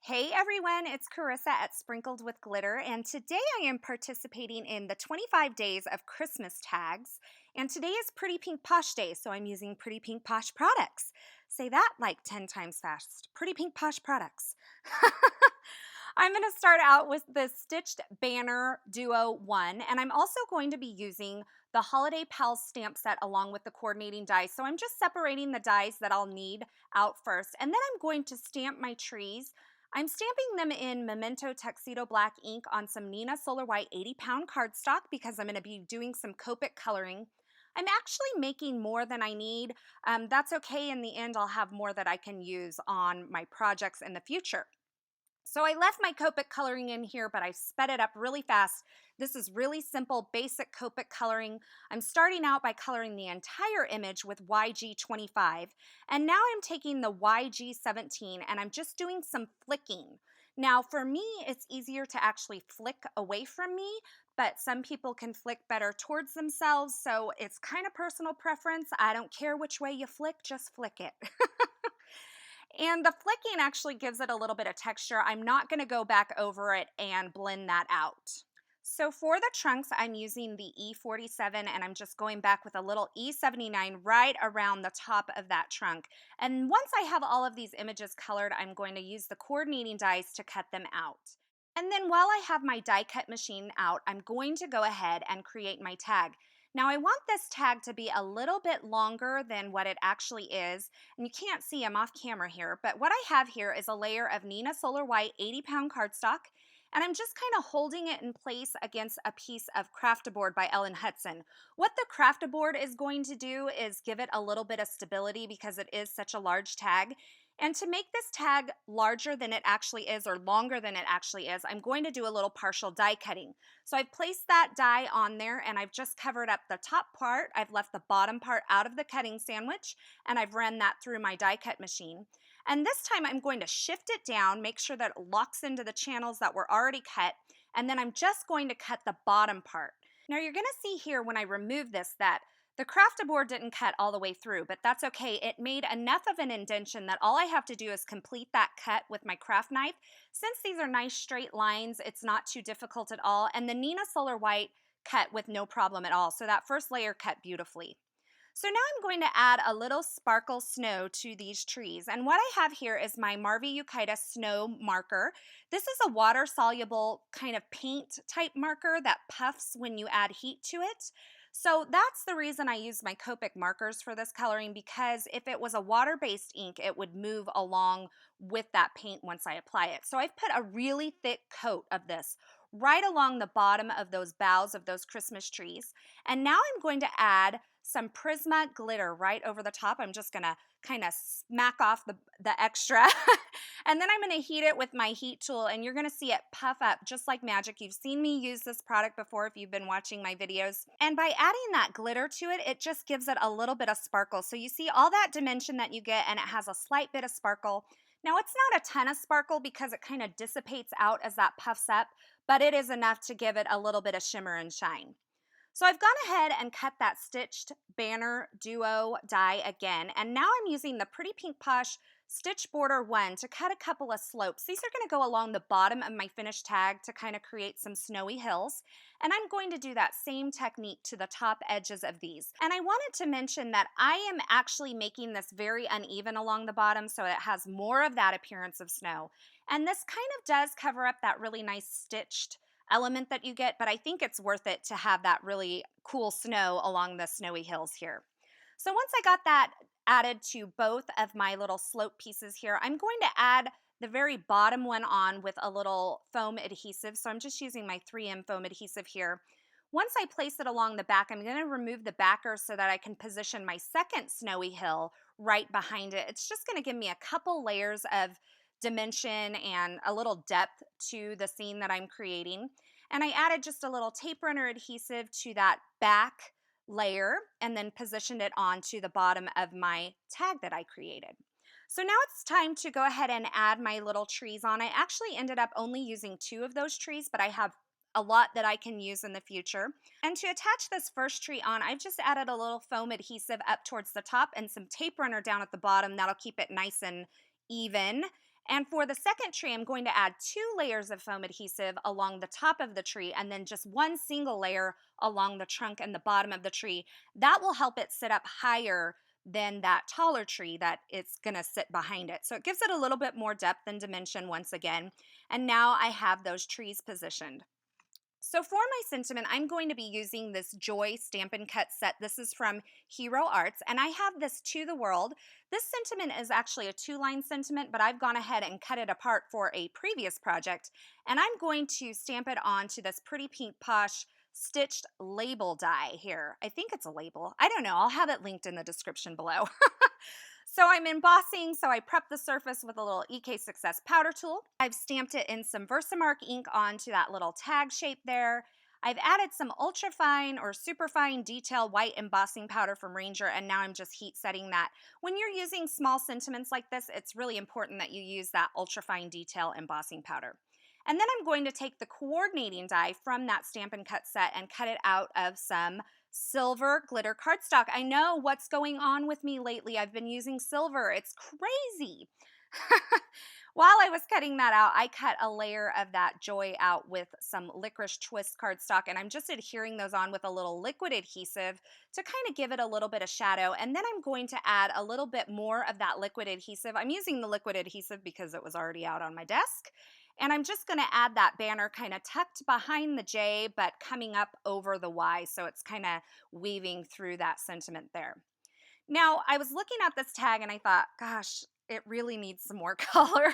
Hey everyone, it's Carissa at Sprinkled with Glitter, and today I am participating in the 25 days of Christmas tags. And today is Pretty Pink Posh Day, so I'm using Pretty Pink Posh products. Say that like 10 times fast. Pretty Pink Posh products. I'm going to start out with the Stitched Banner Duo 1, and I'm also going to be using the Holiday Pals stamp set along with the coordinating dies. So I'm just separating the dies that I'll need out first, and then I'm going to stamp my trees. I'm stamping them in Memento Tuxedo Black ink on some Neenah Solar White 80-pound cardstock because I'm going to be doing some Copic coloring. I'm actually making more than I need. That's okay. In the end, I'll have more that I can use on my projects in the future. So I left my Copic coloring in here, but I sped it up really fast. This is really simple, basic Copic coloring. I'm starting out by coloring the entire image with YG25, and now I'm taking the YG17 and I'm just doing some flicking. Now for me, it's easier to actually flick away from me, but some people can flick better towards themselves, so it's kind of personal preference. I don't care which way you flick, just flick it. And the flicking actually gives it a little bit of texture. I'm not going to go back over it and blend that out. So for the trunks, I'm using the E47 and I'm just going back with a little E79 right around the top of that trunk. And once I have all of these images colored, I'm going to use the coordinating dies to cut them out. And then while I have my die cut machine out, I'm going to go ahead and create my tag. Now I want this tag to be a little bit longer than what it actually is, and you can't see I'm off camera here, but what I have here is a layer of Neenah Solar White 80-pound cardstock, and I'm just kind of holding it in place against a piece of Craftaboard by Ellen Hudson. What the Craftaboard is going to do is give it a little bit of stability because it is such a large tag. And to make this tag larger than it actually is or longer than it actually is, I'm going to do a little partial die cutting. So I've placed that die on there and I've just covered up the top part. I've left the bottom part out of the cutting sandwich and I've run that through my die cut machine. And this time I'm going to shift it down, make sure that it locks into the channels that were already cut, and then I'm just going to cut the bottom part. Now you're going to see here when I remove this that the Craftaboard didn't cut all the way through, but that's okay. It made enough of an indentation that all I have to do is complete that cut with my craft knife. Since these are nice straight lines, it's not too difficult at all, and the Neenah Solar White cut with no problem at all. So that first layer cut beautifully. So now I'm going to add a little sparkle snow to these trees. And what I have here is my Marvy Yukaita snow marker. This is a water-soluble kind of paint type marker that puffs when you add heat to it. So that's the reason I use my Copic markers for this coloring, because if it was a water-based ink, it would move along with that paint once I apply it. So I've put a really thick coat of this right along the bottom of those boughs of those Christmas trees. And now I'm going to add some Prisma glitter right over the top. I'm just going to kind of smack off the extra. And then I'm going to heat it with my heat tool, and you're going to see it puff up just like magic. You've seen me use this product before if you've been watching my videos. And by adding that glitter to it, it just gives it a little bit of sparkle. So you see all that dimension that you get, and it has a slight bit of sparkle. Now it's not a ton of sparkle because it kind of dissipates out as that puffs up, but it is enough to give it a little bit of shimmer and shine. So I've gone ahead and cut that Stitched Banner Duo die again, and now I'm using the Pretty Pink Posh Stitch Border 1 to cut a couple of slopes. These are going to go along the bottom of my finished tag to kind of create some snowy hills, and I'm going to do that same technique to the top edges of these. And I wanted to mention that I am actually making this very uneven along the bottom so it has more of that appearance of snow. And this kind of does cover up that really nice stitched element that you get, but I think it's worth it to have that really cool snow along the snowy hills here. So once I got that added to both of my little slope pieces here, I'm going to add the very bottom one on with a little foam adhesive. So I'm just using my 3M foam adhesive here. Once I place it along the back, I'm going to remove the backer so that I can position my second snowy hill right behind it. It's just going to give me a couple layers of dimension and a little depth to the scene that I'm creating. And I added just a little tape runner adhesive to that back layer and then positioned it onto the bottom of my tag that I created. So now it's time to go ahead and add my little trees on. I actually ended up only using 2 of those trees, but I have a lot that I can use in the future. And to attach this first tree on, I've just added a little foam adhesive up towards the top and some tape runner down at the bottom. That'll keep it nice and even. And for the second tree, I'm going to add 2 layers of foam adhesive along the top of the tree and then just one single layer along the trunk and the bottom of the tree. That will help it sit up higher than that taller tree that it's going to sit behind it. So it gives it a little bit more depth and dimension once again. And now I have those trees positioned. So for my sentiment, I'm going to be using this Joy Stampin' Cut set. This is from Hero Arts, and I have this To the World. This sentiment is actually a 2-line sentiment, but I've gone ahead and cut it apart for a previous project, and I'm going to stamp it onto this Pretty Pink Posh stitched label die here. I think it's a label. I don't know. I'll have it linked in the description below. So I'm embossing, so I prep the surface with a little EK Success powder tool. I've stamped it in some Versamark ink onto that little tag shape there. I've added some ultra fine or super fine detail white embossing powder from Ranger, and now I'm just heat setting that. When you're using small sentiments like this, it's really important that you use that ultra fine detail embossing powder. And then I'm going to take the coordinating die from that Stampin' Cut set and cut it out of some silver glitter cardstock. I know what's going on with me lately. I've been using silver. It's crazy. While I was cutting that out, I cut a layer of that Joy out with some licorice twist cardstock, and I'm just adhering those on with a little liquid adhesive to kind of give it a little bit of shadow. And then I'm going to add a little bit more of that liquid adhesive. I'm using the liquid adhesive because it was already out on my desk. And I'm just going to add that banner kind of tucked behind the J, but coming up over the Y, so it's kind of weaving through that sentiment there. Now, I was looking at this tag and I thought, gosh, it really needs some more color.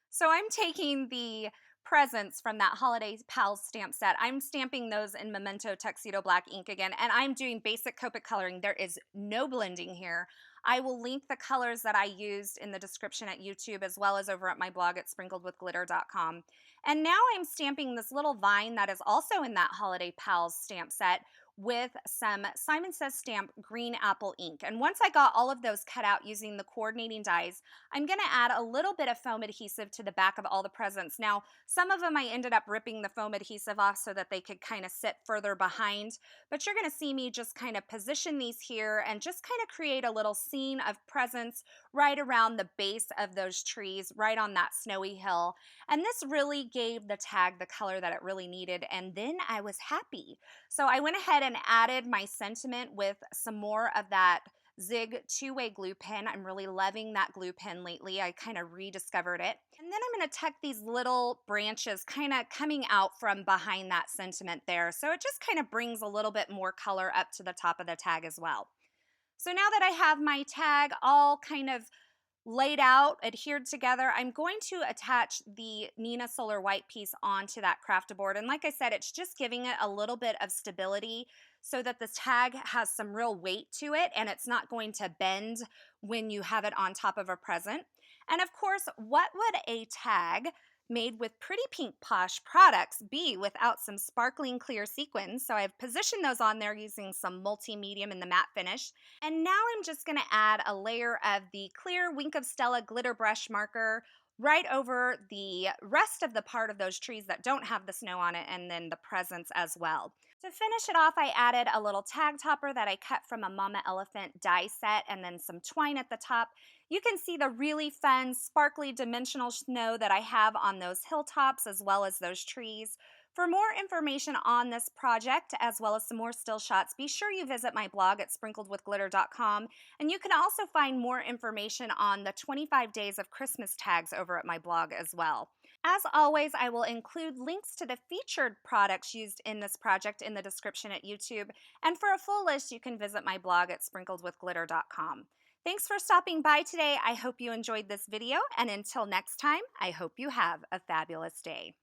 So I'm taking the presents from that Holiday Pals stamp set. I'm stamping those in Memento Tuxedo Black ink again, and I'm doing basic Copic coloring. There is no blending here. I will link the colors that I used in the description at YouTube as well as over at my blog at sprinkledwithglitter.com. And now I'm stamping this little vine that is also in that Holiday Pals stamp set with some Simon Says Stamp green apple ink. And once I got all of those cut out using the coordinating dies, I'm going to add a little bit of foam adhesive to the back of all the presents. Now, some of them I ended up ripping the foam adhesive off so that they could kind of sit further behind, but you're going to see me just kind of position these here and just kind of create a little scene of presents right around the base of those trees, right on that snowy hill. And this really gave the tag the color that it really needed, and then I was happy. So I went ahead and added my sentiment with some more of that Zig 2-way glue pen. I'm really loving that glue pen lately. I kind of rediscovered it. And then I'm going to tuck these little branches kind of coming out from behind that sentiment there. So it just kind of brings a little bit more color up to the top of the tag as well. So now that I have my tag all kind of laid out, adhered together, I'm going to attach the Nina Solar White piece onto that craft board. And like I said, it's just giving it a little bit of stability so that the tag has some real weight to it and it's not going to bend when you have it on top of a present. And of course, what would a tag made with Pretty Pink Posh products be without some sparkling clear sequins? So I've positioned those on there using some multi-medium in the matte finish. And now I'm just going to add a layer of the clear Wink of Stella glitter brush marker right over the rest of the part of those trees that don't have the snow on it, and then the presents as well. To finish it off, I added a little tag topper that I cut from a Mama Elephant die set and then some twine at the top. You can see the really fun, sparkly dimensional snow that I have on those hilltops as well as those trees. For more information on this project, as well as some more still shots, be sure you visit my blog at sprinkledwithglitter.com, and you can also find more information on the 25 days of Christmas tags over at my blog as well. As always, I will include links to the featured products used in this project in the description at YouTube, and for a full list, you can visit my blog at sprinkledwithglitter.com. Thanks for stopping by today. I hope you enjoyed this video, and until next time, I hope you have a fabulous day.